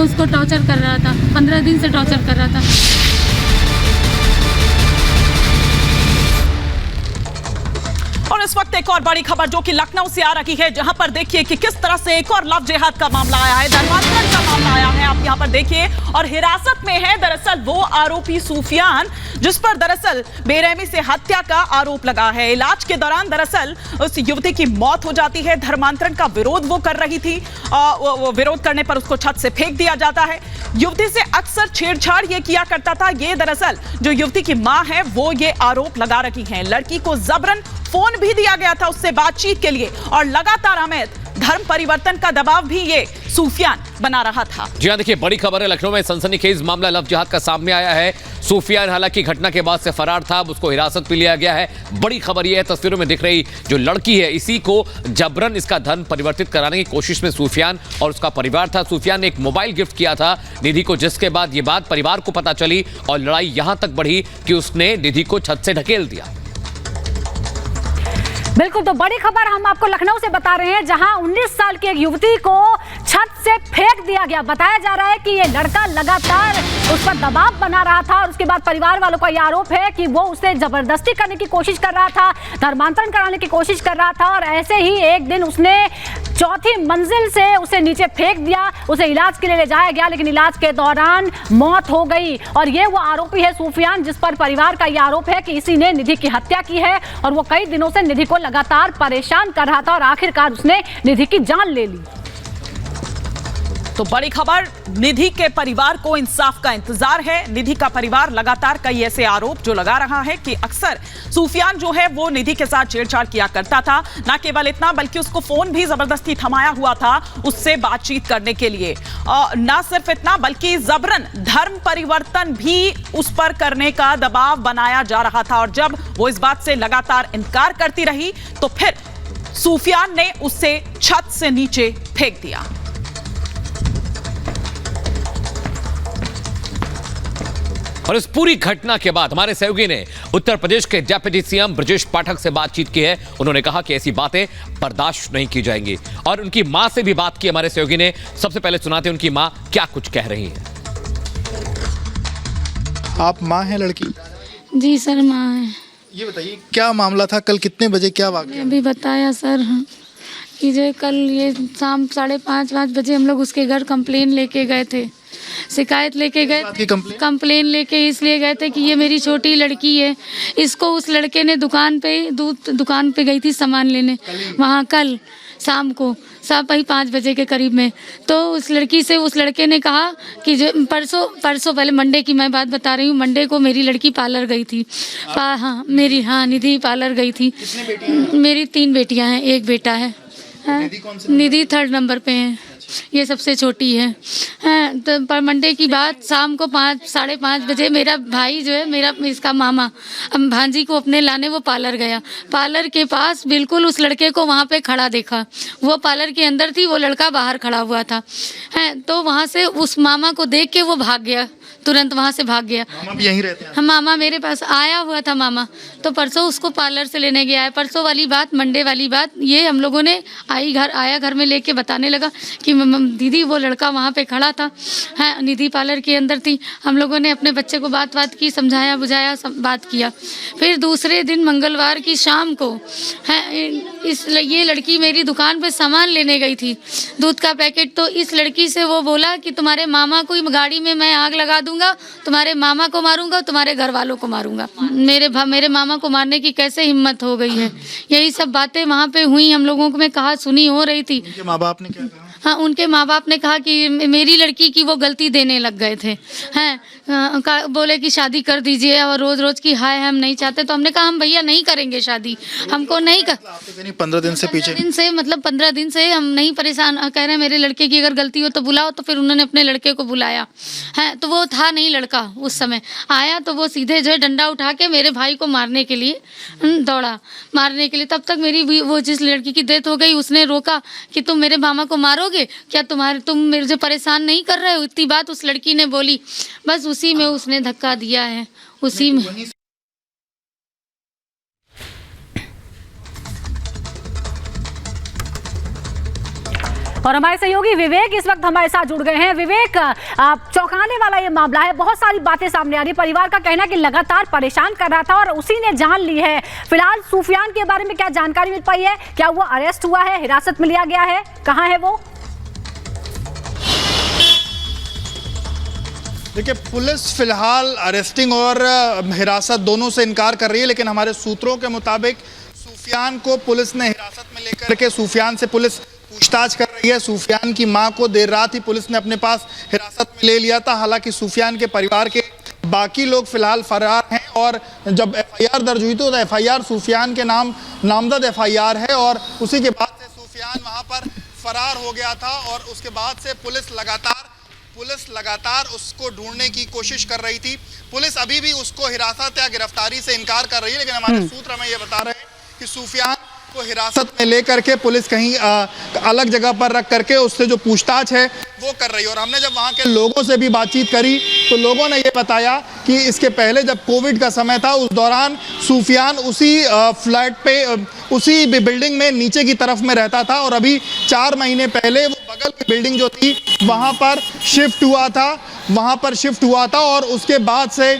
उसको टॉर्चर कर रहा था, 15 दिन से टॉर्चर कर रहा था। और इस वक्त एक और बड़ी खबर जो कि लखनऊ से आ रही है, जहां पर देखिए कि किस तरह से एक और लव जिहाद का मामला आया है, धर्मांतरण का मामला आया है। आप यहां पर देखिए, और हिरासत में है दरअसल वो आरोपी सूफियान, जिस पर दरअसल बेरहमी से हत्या का आरोप लगा है। इलाज के दौरान दरअसल उस युवती की मौत हो जाती है। धर्मांतरण का विरोध वो कर रही थी, विरोध करने पर उसको छत से फेंक दिया जाता है। युवती से अक्सर छेड़छाड़ ये किया करता था। ये दरअसल जो युवती की मां है वो ये आरोप लगा रही है। लड़की को जबरन फोन भी दिया गया था उससे बातचीत के लिए, और लगातार अमित धर्म परिवर्तन का दबाव भी ये सूफियान बना रहा था। जी हां, देखिए बड़ी खबर है। लखनऊ में सनसनीखेज मामला लव जिहाद का सामने आया है। सूफियान हालांकि घटना के बाद से फरार था, अब उसको हिरासत में लिया गया है। बड़ी खबर यह है, तस्वीरों में दिख रही जो लड़की है, इसी को जबरन इसका धन परिवर्तित कराने की कोशिश में सूफियान और उसका परिवार था। सूफियान ने एक मोबाइल गिफ्ट किया था निधि को, जिसके बाद ये बात परिवार को पता चली और लड़ाई यहां तक बढ़ी कि उसने निधि को छत से ढकेल दिया। बिल्कुल, तो बड़ी खबर हम आपको लखनऊ से बता रहे हैं, जहां 19 साल की एक युवती को छत से फेंक दिया गया। बताया जा रहा है कि ये लड़का लगातार उस पर दबाव बना रहा था, और उसके बाद परिवार वालों का ये आरोप है कि वो उसे जबरदस्ती करने की कोशिश कर रहा था, धर्मांतरण कराने की कोशिश कर रहा था। और ऐसे ही एक दिन उसने चौथी मंजिल से उसे नीचे फेंक दिया। उसे इलाज के लिए ले जाया गया, लेकिन इलाज के दौरान मौत हो गई। और ये वो आरोपी है सूफियान, जिस पर परिवार का ये आरोप है कि इसी ने निधि की हत्या की है, और वो कई दिनों से निधि को लगातार परेशान कर रहा था, और आखिरकार उसने निधि की जान ले ली। तो बड़ी खबर, निधि के परिवार को इंसाफ का इंतजार है। निधि का परिवार लगातार कई ऐसे आरोप जो लगा रहा है कि अक्सर सूफियान जो है वो निधि के साथ छेड़छाड़ किया करता था। ना केवल इतना, बल्कि उसको फोन भी जबरदस्ती थमाया हुआ था उससे बातचीत करने के लिए। ना सिर्फ इतना, बल्कि जबरन धर्म परिवर्तन भी उस पर करने का दबाव बनाया जा रहा था। और जब वो इस बात से लगातार इनकार करती रही, तो फिर सूफियान ने उससे छत से नीचे फेंक दिया। और इस पूरी घटना के बाद हमारे सहयोगी ने उत्तर प्रदेश के डिप्टी सीएम ब्रजेश पाठक से बातचीत की है। उन्होंने कहा कि ऐसी बातें बर्दाश्त नहीं की जाएंगी, और उनकी मां से भी बात की हमारे सहयोगी ने। सबसे पहले सुनाते हैं उनकी मां क्या कुछ कह रही है। आप मां हैं लड़की? जी सर, माँ है। ये बताइए क्या मामला था, कल कितने बजे क्या वाकया? अभी बताया सर कि जो कल ये शाम 5:30 बजे हम लोग उसके घर कंप्लेन लेके गए थे, शिकायत लेके गए। कंप्लेन लेके इसलिए गए थे कि ये मेरी छोटी लड़की है, इसको उस लड़के ने दुकान पे गई थी सामान लेने, वहाँ कल शाम को 5:30 बजे के करीब में। तो उस लड़की से उस लड़के ने कहा कि जो परसों पहले मंडे की मैं बात बता रही हूँ, मंडे को मेरी लड़की पार्लर गई थी। निधि पार्लर गई थी। मेरी 3 बेटियाँ हैं, 1 बेटा है। निधि 3rd नंबर पे है, ये सबसे छोटी है। तो पर मंडे की बात शाम को 5-5:30 बजे मेरा भाई जो है, इसका मामा भांजी को अपने लाने वो पार्लर गया। पार्लर के पास बिल्कुल उस लड़के को वहाँ पे खड़ा देखा। वो पार्लर के अंदर थी, वो लड़का बाहर खड़ा हुआ था। तो वहाँ से उस मामा को देख के वो भाग गया, तुरंत वहाँ से भाग गया। मामा भी यहीं रहते हैं? हाँ, मामा मेरे पास आया हुआ था मामा, तो परसों उसको पार्लर से लेने गया है। परसों वाली बात, मंडे वाली बात, ये हम लोगों ने आया घर में लेके बताने लगा कि दीदी वो लड़का वहाँ पे खड़ा था। हाँ, निधि पार्लर के अंदर थी। हम लोगों ने अपने बच्चे को बात की, समझाया बुझाया, बात किया। फिर दूसरे दिन मंगलवार की शाम को ये लड़की मेरी दुकान पे सामान लेने गई थी, दूध का पैकेट। तो इस लड़की से वो बोला कि तुम्हारे मामा को गाड़ी में मैं आग लगा दूंगा, तुम्हारे मामा को मारूंगा, तुम्हारे घर वालों को मारूंगा। मेरे मामा को मारने की कैसे हिम्मत हो गई है। यही सब बातें वहाँ पे हुई, हम लोगों को में कहा सुनी हो रही थी। उनके माँ बाप ने क्या कहा? हाँ, उनके माँ बाप ने कहा कि मेरी लड़की की वो गलती देने लग गए थे। हैं, बोले कि शादी कर दीजिए, और रोज रोज की हाय हम नहीं चाहते। तो हमने कहा हम भैया नहीं करेंगे शादी, हमको नहीं कर। 15 दिन से पीछे 15 दिन से हम नहीं परेशान, कह रहे हैं मेरे लड़के की अगर गलती हो तो बुलाओ। तो फिर उन्होंने अपने लड़के को बुलाया है, तो वो था नहीं लड़का उस समय। आया तो वो सीधे जो है डंडा उठा के मेरे भाई को मारने के लिए दौड़ा, मारने के लिए। तब तक मेरी वो जिस लड़की की डेथ हो गई, उसने रोका कि तुम मेरे मामा को मारोगे क्या, तुम मेरे से परेशान नहीं कर रहे हो। इतनी बात उस लड़की ने बोली, बस उसी में उसने धक्का दिया है, उसी में। और हमारे सहयोगी विवेक इस वक्त हमारे साथ जुड़ गए हैं। विवेक, चौंकाने वाला ये मामला है, बहुत सारी बातें सामने आ रही। परिवार का कहना है कि लगातार परेशान कर रहा था और उसी ने जान ली है। फिलहाल सूफियान के बारे में क्या जानकारी मिल पाई है? क्या वो अरेस्ट हुआ है, हिरासत में लिया गया है, कहाँ है वो? देखिए, पुलिस फिलहाल अरेस्टिंग और हिरासत दोनों से इनकार कर रही है, लेकिन हमारे सूत्रों के मुताबिक सूफियान को पुलिस ने हिरासत में लेकर के सूफियान से पुलिस पूछताछ कर रही है। सूफियान की मां को देर रात ही पुलिस ने अपने पास हिरासत में ले लिया था। हालांकि सूफियान के परिवार के बाकी लोग फिलहाल फरार हैं और जब एफआईआर दर्ज हुई तो एफआईआर सूफियान के नाम नामजद एफआईआर है और उसी के बाद से सूफियान वहां पर फरार हो गया था और उसके बाद से पुलिस लगातार उसको ढूंढने की कोशिश कर रही थी। पुलिस अभी भी उसको हिरासत या गिरफ्तारी से इनकार कर रही है, लेकिन हमारे सूत्र हमें ये बता रहे हैं कि सूफियान को हिरासत में लेकर के पुलिस कहीं अलग जगह पर रख करके उससे जो पूछताछ है वो कर रही है। और हमने जब वहाँ के लोगों से भी बातचीत करी तो लोगों ने ये बताया कि इसके पहले जब कोविड का समय था उस दौरान सूफियान उसी फ्लैट पे उसी बिल्डिंग में नीचे की तरफ में रहता था और अभी 4 महीने पहले वो बगल की बिल्डिंग जो थी वहाँ पर शिफ्ट हुआ था और उसके बाद से